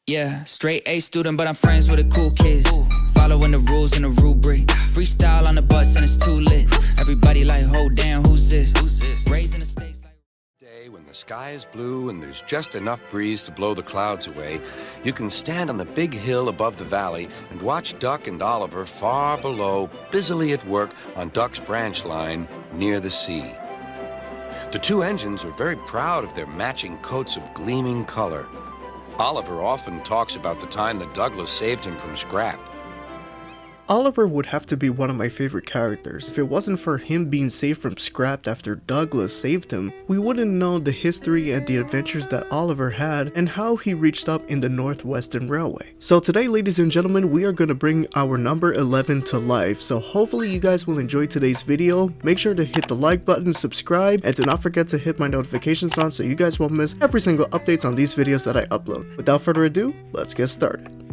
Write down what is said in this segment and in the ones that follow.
Yeah, straight A student, but I'm friends with the cool kids. Following the rules and the rubric. Freestyle on the bus and it's too lit. Everybody like, hold down, who's this? Raising the stakes like Day when the sky is blue and there's just enough breeze to blow the clouds away, you can stand on the big hill above the valley and watch Duck and Oliver far below, busily at work on Duck's branch line near the sea. The two engines are very proud of their matching coats of gleaming color. Oliver often talks about the time that Douglas saved him from scrap. Oliver would have to be one of my favorite characters. If it wasn't for him being saved from scrap after Douglas saved him, we wouldn't know the history and the adventures that Oliver had and how he reached up in the Northwestern Railway. So today, ladies and gentlemen, we are going to bring our number 11 to life. So hopefully you guys will enjoy today's video. Make sure to hit the like button, subscribe, and do not forget to hit my notifications on so you guys won't miss every single updates on these videos that I upload. Without further ado, let's get started.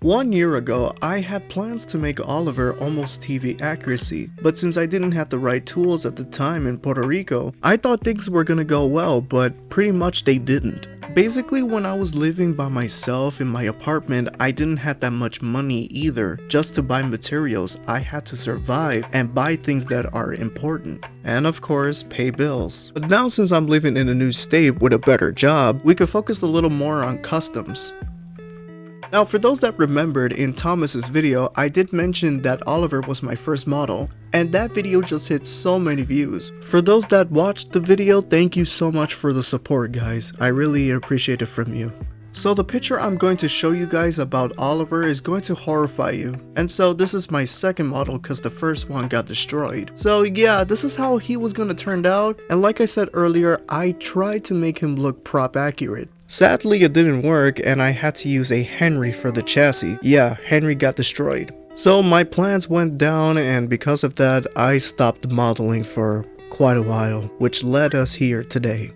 1 year ago, I had plans to make Oliver almost TV accuracy, but since I didn't have the right tools at the time in Puerto Rico, I thought things were gonna go well, but pretty much they didn't. Basically, when I was living by myself in my apartment, I didn't have that much money either. Just to buy materials, I had to survive and buy things that are important. And of course, pay bills. But now since I'm living in a new state with a better job, we could focus a little more on customs. Now, for those that remembered, in Thomas's video, I did mention that Oliver was my first model, and that video just hit so many views. For those that watched the video, thank you so much for the support, guys. I really appreciate it from you. So the picture I'm going to show you guys about Oliver is going to horrify you. And so this is my second model because the first one got destroyed. So yeah, this is how he was gonna turn out. And like I said earlier, I tried to make him look prop accurate. Sadly, it didn't work and I had to use a Henry for the chassis. Yeah, Henry got destroyed. So my plans went down and because of that, I stopped modeling for quite a while, which led us here today.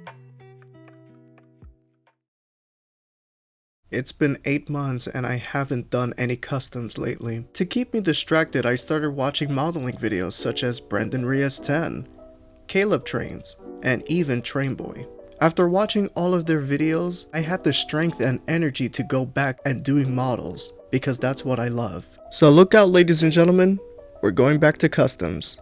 It's been 8 months and I haven't done any customs lately. To keep me distracted, I started watching modeling videos such as Brendan Reyes 10, Caleb Trains, and even Trainboy. After watching all of their videos, I had the strength and energy to go back and doing models, because that's what I love. So look out, ladies and gentlemen, we're going back to customs.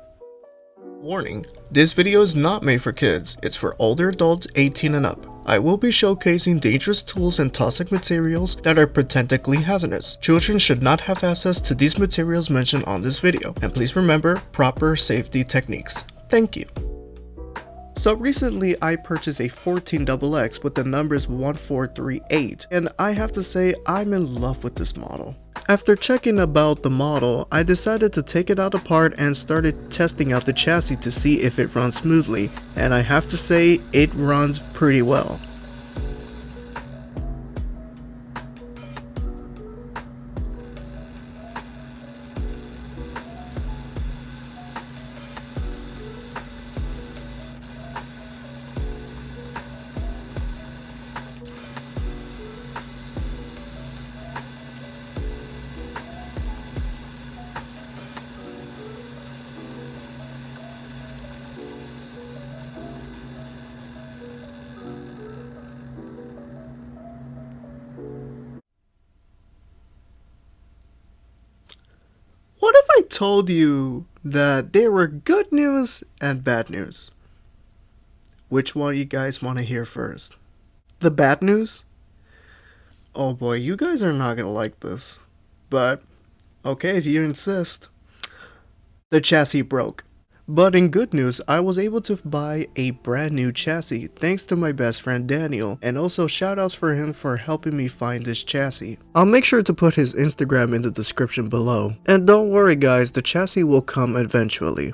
Warning, this video is not made for kids, it's for older adults 18 and up. I will be showcasing dangerous tools and toxic materials that are potentially hazardous. Children should not have access to these materials mentioned on this video, and please remember proper safety techniques. Thank you. So recently I purchased a 14XX with the numbers 1438, and I have to say I'm in love with this model. After checking about the model, I decided to take it out apart and started testing out the chassis to see if it runs smoothly, and I have to say it runs pretty well. What if I told you that there were good news and bad news? Which one you guys want to hear first? The bad news? Oh boy, you guys are not gonna like this. But, okay, if you insist. The chassis broke. But in good news, I was able to buy a brand new chassis thanks to my best friend Daniel, and also shoutouts for him for helping me find this chassis. I'll make sure to put his Instagram in the description below. And don't worry guys, the chassis will come eventually.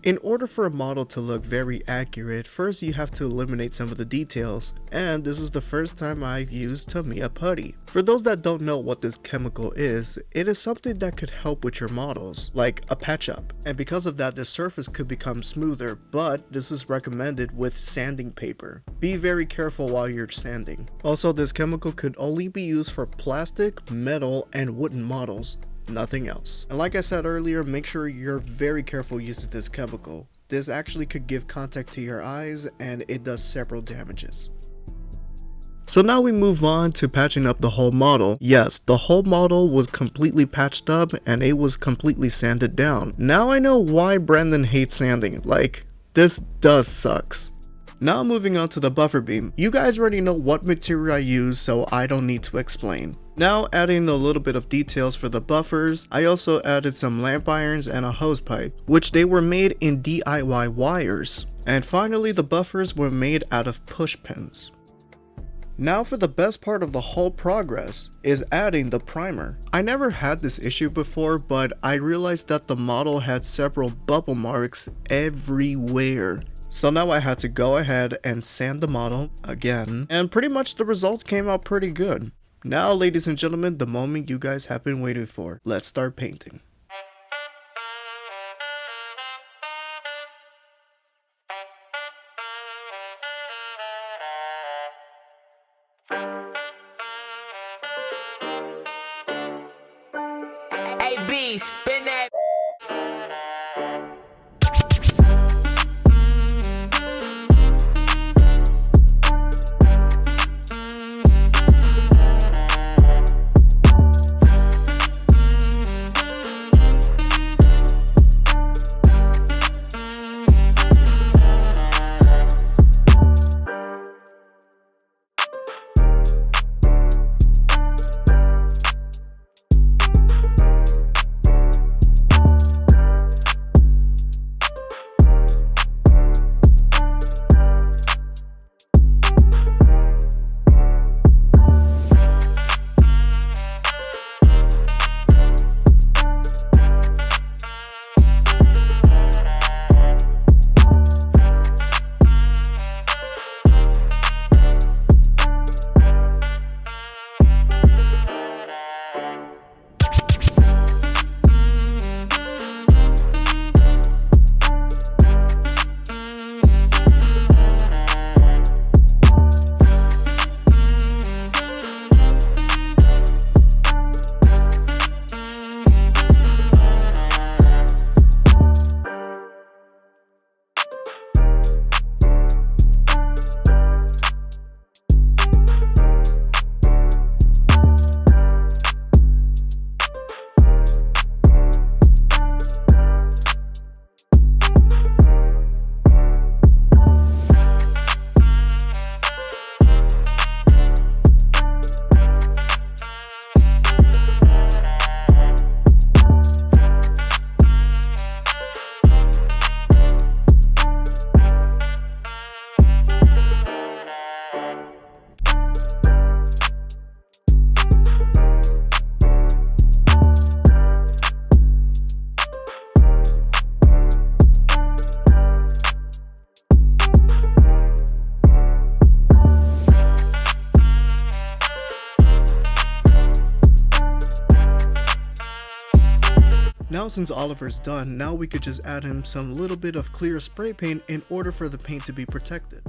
In order for a model to look very accurate, first you have to eliminate some of the details, and this is the first time I've used Tamiya putty. For those that don't know what this chemical is, it is something that could help with your models, like a patch up, and because of that the surface could become smoother, but this is recommended with sanding paper. Be very careful while you're sanding. Also, this chemical could only be used for plastic, metal, and wooden models. Nothing else. And like I said earlier, make sure you're very careful using this chemical. This actually could give contact to your eyes and it does several damages. So now we move on to patching up the whole model. Yes, the whole model was completely patched up and it was completely sanded down. Now I know why Brandon hates sanding. Like, this does sucks. Now moving on to the buffer beam. You guys already know what material I use, so I don't need to explain. Now adding a little bit of details for the buffers, I also added some lamp irons and a hose pipe, which they were made in DIY wires. And finally the buffers were made out of push pins. Now for the best part of the whole progress is adding the primer. I never had this issue before, but I realized that the model had several bubble marks everywhere. So now I had to go ahead and sand the model again, and pretty much the results came out pretty good. Now ladies and gentlemen, the moment you guys have been waiting for. Let's start painting. AB, spin that. Now since Oliver's done, now we could just add him some little bit of clear spray paint in order for the paint to be protected.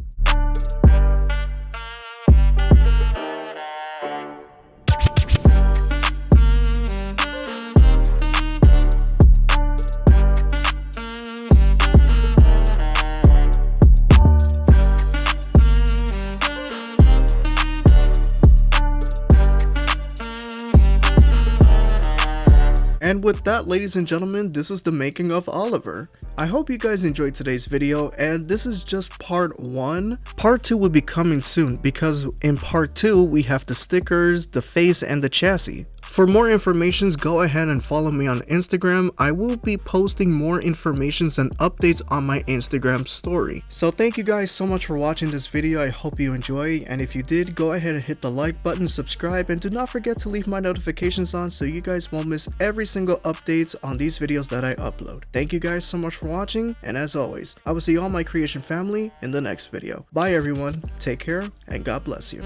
And with that, ladies and gentlemen, this is the making of Oliver. I hope you guys enjoyed today's video, and this is just part 1. Part 2 will be coming soon, because in part 2 we have the stickers, the face, and the chassis. For more information, go ahead and follow me on Instagram. I will be posting more information and updates on my Instagram story. So thank you guys so much for watching this video. I hope you enjoy, and if you did, go ahead and hit the like button, subscribe, and do not forget to leave my notifications on so you guys won't miss every single updates on these videos that I upload. Thank you guys so much for watching, and as always, I will see all my creation family in the next video. Bye everyone, take care, and God bless you.